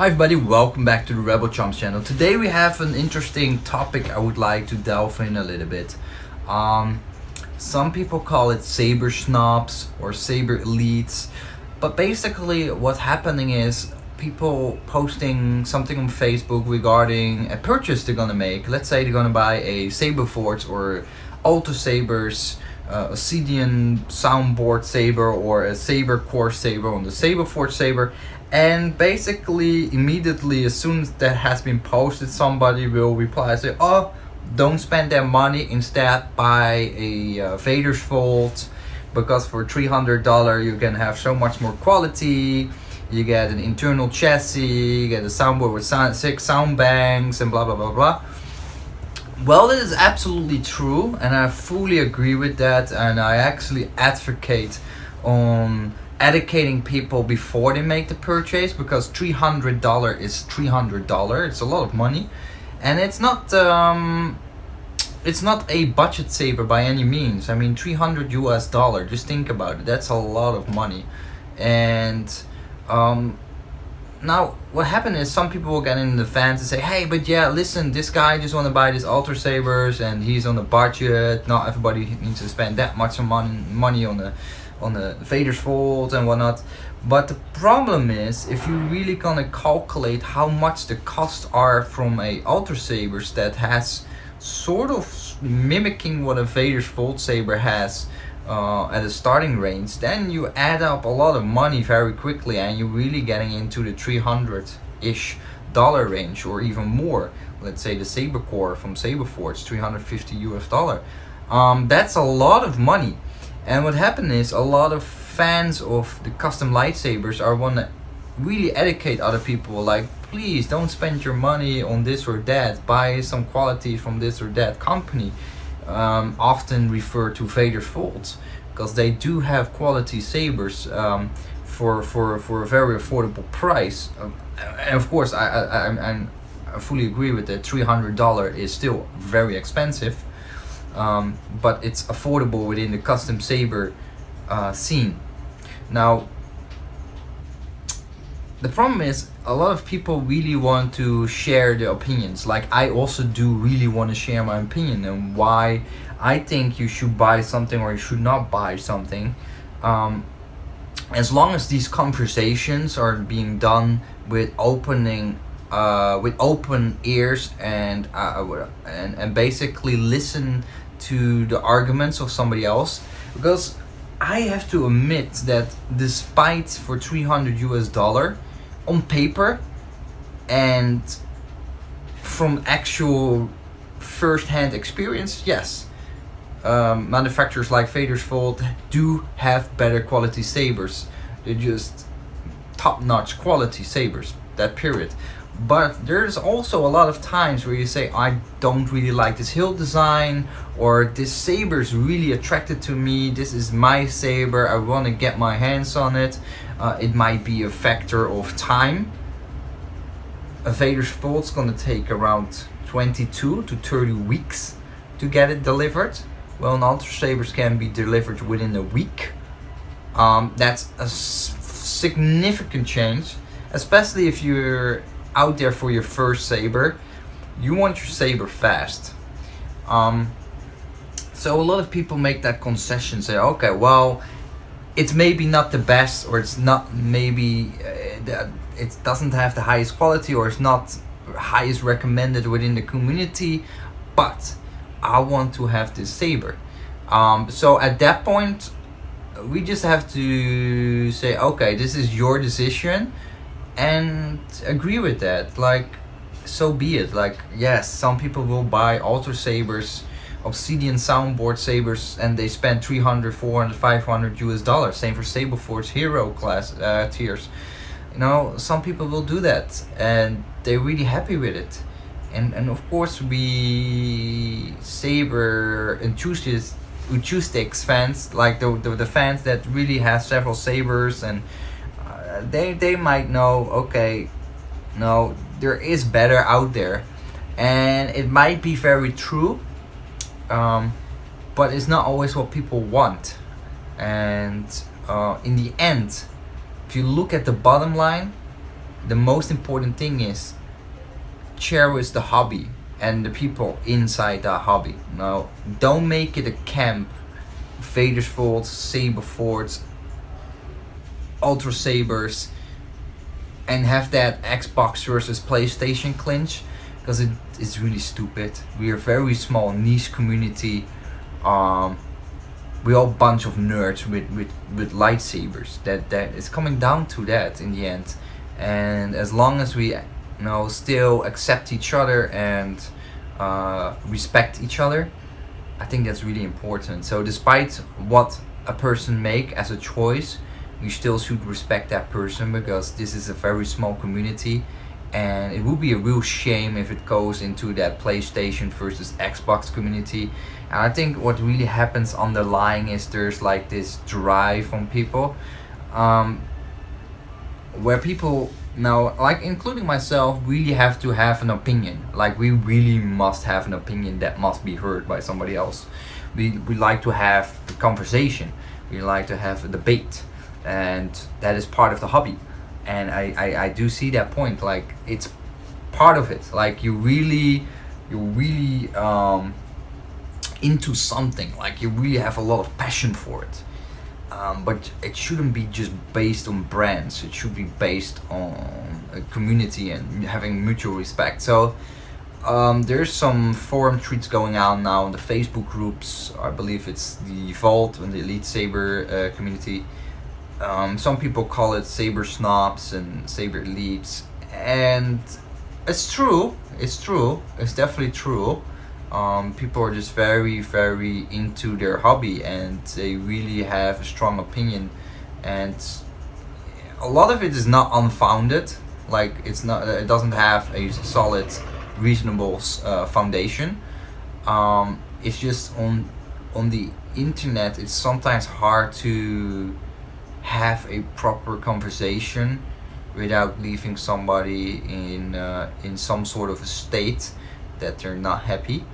Hi everybody, welcome back to the Rebel Chumps channel. Today we have an interesting topic I would like to delve in a little bit. Some people call it saber snobs or saber elites, but basically what's happening is people posting something on Facebook regarding a purchase they're gonna make. Let's say they're gonna buy a Saberforge or Ultrasabers, a Cedian soundboard saber or a saber core saber on the Saberforge saber, and basically immediately as soon as that has been posted, somebody will reply and say, oh, don't spend that money, instead buy a Vader's Vault, because for $300 you can have so much more quality. You get an internal chassis, you get a soundboard with 6 sound banks and blah blah blah blah. Well, that is absolutely true, and I fully agree with that, and I actually advocate on educating people before they make the purchase, because $300 is $300. It's a lot of money, and it's not a budget saver by any means. I mean, $300 US. Just think about it. That's a lot of money, and now what happened is some people will get in the fans and say, hey, but yeah, listen, this guy just want to buy this Ultrasabers and he's on a budget. Not everybody needs to spend that much money on the Vader's Vault and whatnot. But the problem is, if you really gonna calculate how much the costs are from a Ultrasabers that has sort of mimicking what a Vader's Vault saber has at a starting range, then you add up a lot of money very quickly, and you're really getting into the $300-ish range or even more. Let's say the Saber Core from Saberforge, $350 US. That's a lot of money. And what happened is, a lot of fans of the custom lightsabers are want to really educate other people, like, please don't spend your money on this or that, buy some quality from this or that company. Often refer to Vader's Vault, because they do have quality sabers for a very affordable price. And of course, I fully agree with that. $300 is still very expensive, but it's affordable within the custom saber scene. Now, the problem is, a lot of people really want to share their opinions. Like, I also do really want to share my opinion and why I think you should buy something or you should not buy something. As long as these conversations are being done with open ears and basically listen to the arguments of somebody else. Because I have to admit that despite for $300 US on paper and from actual first-hand experience, yes, manufacturers like Vader's Vault do have better quality sabers. They're just top-notch quality sabers, that period. But there's also a lot of times where you say, I don't really like this hilt design, or this saber is really attracted to me, this is my saber, I want to get my hands on it. It might be a factor of time. A Vader's Vault's gonna take around 22 to 30 weeks to get it delivered. Well, an Ultrasabers can be delivered within a week. That's a significant change, especially if you're out there for your first saber. You want your saber fast. So a lot of people make that concession, say, okay, well, it's maybe not the best, or it's not maybe it doesn't have the highest quality, or it's not highest recommended within the community, but I want to have this saber. So at that point, we just have to say, okay, this is your decision, and agree with that. Like, so be it. Like, yes, some people will buy Ultrasabers, Obsidian soundboard sabers, and they spend $300, $400, $500 US. Same for Saberforge Hero class tiers. You know, some people will do that, and they're really happy with it. And of course, we saber enthusiasts fans, like the fans that really have several sabers, and they might know, okay, no, there is better out there, and it might be very true, but it's not always what people want. And in the end, if you look at the bottom line, the most important thing is cherish the hobby and the people inside that hobby. Now, don't make it a camp. Vader's Vault, Saberforge, Ultrasabers, and have that Xbox versus PlayStation clinch, because it is really stupid. We are a very small niche community. We all a bunch of nerds with lightsabers. That is coming down to that in the end. And as long as we still accept each other and respect each other, I think that's really important. So despite what a person make as a choice, you still should respect that person, because this is a very small community, and it would be a real shame if it goes into that PlayStation versus Xbox community. And I think what really happens underlying is there's like this drive from people, where people now, like including myself, really have to have an opinion. Like, we really must have an opinion that must be heard by somebody else. We like to have a conversation. We like to have a debate, and that is part of the hobby. And I do see that point. Like, it's part of it. Like, you're really into something. Like, you really have a lot of passion for it. But it shouldn't be just based on brands. It should be based on a community and having mutual respect. So there's some forum threads going on now in the Facebook groups. I believe it's the Vault and the Elite Saber community. Some people call it Saber snobs and Saber elites, and it's true. It's true. It's definitely true. People are just very, very into their hobby, and they really have a strong opinion, and a lot of it is not unfounded. Like, it doesn't have a solid, reasonable foundation. It's just on the internet, it's sometimes hard to have a proper conversation without leaving somebody in some sort of a state that they're not happy.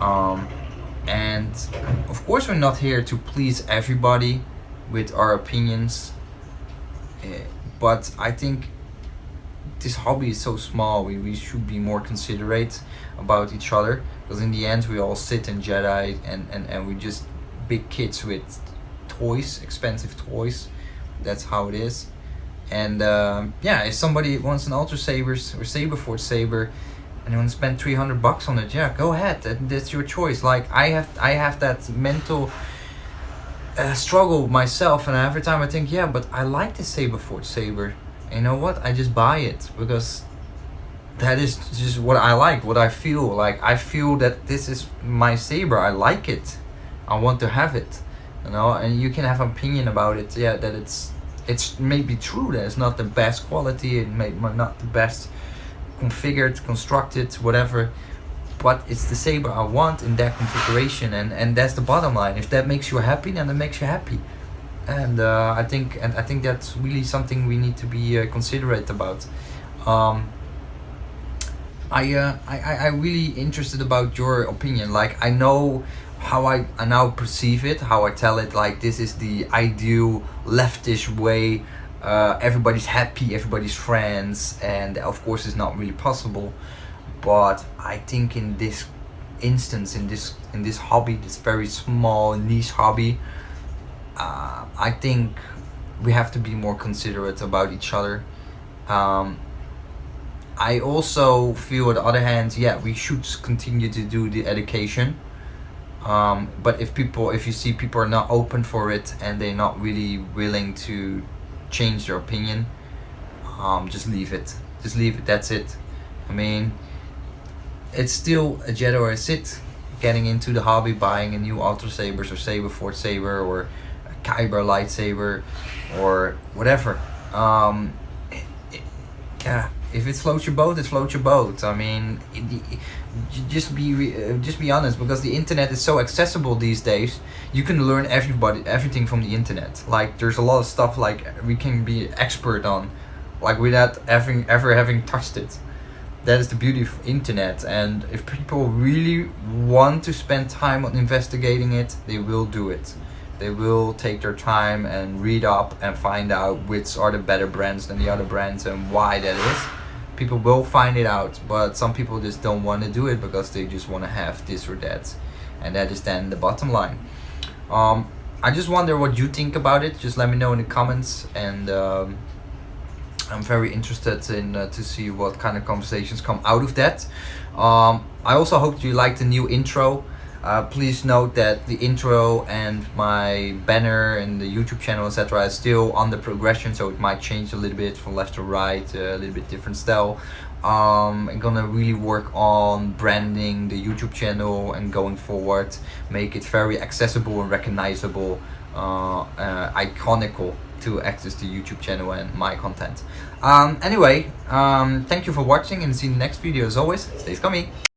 And of course, we're not here to please everybody with our opinions, but I think this hobby is so small. We should be more considerate about each other, because in the end we all sit in Jedi and we just big kids with toys, expensive toys. That's how it is. And if somebody wants an Ultrasabers or Saberforge saber and you want to spend $300 on it, yeah, go ahead. That's your choice. Like, I have that mental struggle myself, and every time I think, yeah, but I like the Saberforge saber. And you know what? I just buy it because that is just what I like, what I feel. Like, I feel that this is my saber. I like it. I want to have it. And you can have an opinion about it. Yeah, that it's maybe true that it's not the best quality. It may not the best configured, constructed, whatever, but it's the saber I want in that configuration, and that's the bottom line. If that makes you happy, then it makes you happy. And I think that's really something we need to be considerate about. I really interested about your opinion. Like, I know how I now perceive it, how I tell it, like, this is the ideal leftish way. Everybody's happy, everybody's friends, and of course it's not really possible. But I think in this instance, in this hobby, this very small niche hobby, I think we have to be more considerate about each other. I also feel, on the other hand, yeah, we should continue to do the education. But if you see people are not open for it and they're not really willing to change their opinion, just leave it. That's it. I mean, it's still a Jedi or a Sith getting into the hobby, buying a new Ultrasabers or Saberforge saber or a kyberlight saber or whatever. Yeah, if it floats your boat, it floats your boat. I mean, just be honest, because the internet is so accessible these days. You can learn everything from the internet. Like, there's a lot of stuff like we can be expert on, like, without ever having touched it. That is the beauty of internet. And if people really want to spend time on investigating it, they will do it. They will take their time and read up and find out which are the better brands than the other brands and why that is. People will find it out, but some people just don't want to do it because they just want to have this or that, and that is then the bottom line. I just wonder what you think about it. Just let me know in the comments, and I'm very interested in to see what kind of conversations come out of that. I also hope you liked the new intro. Please note that the intro and my banner and the YouTube channel, etc., is still under progression, so it might change a little bit from left to right, a little bit different style. I'm gonna really work on branding the YouTube channel and going forward, make it very accessible and recognizable, iconical to access the YouTube channel and my content. Anyway, thank you for watching, and see you in the next video. As always, stay scummy.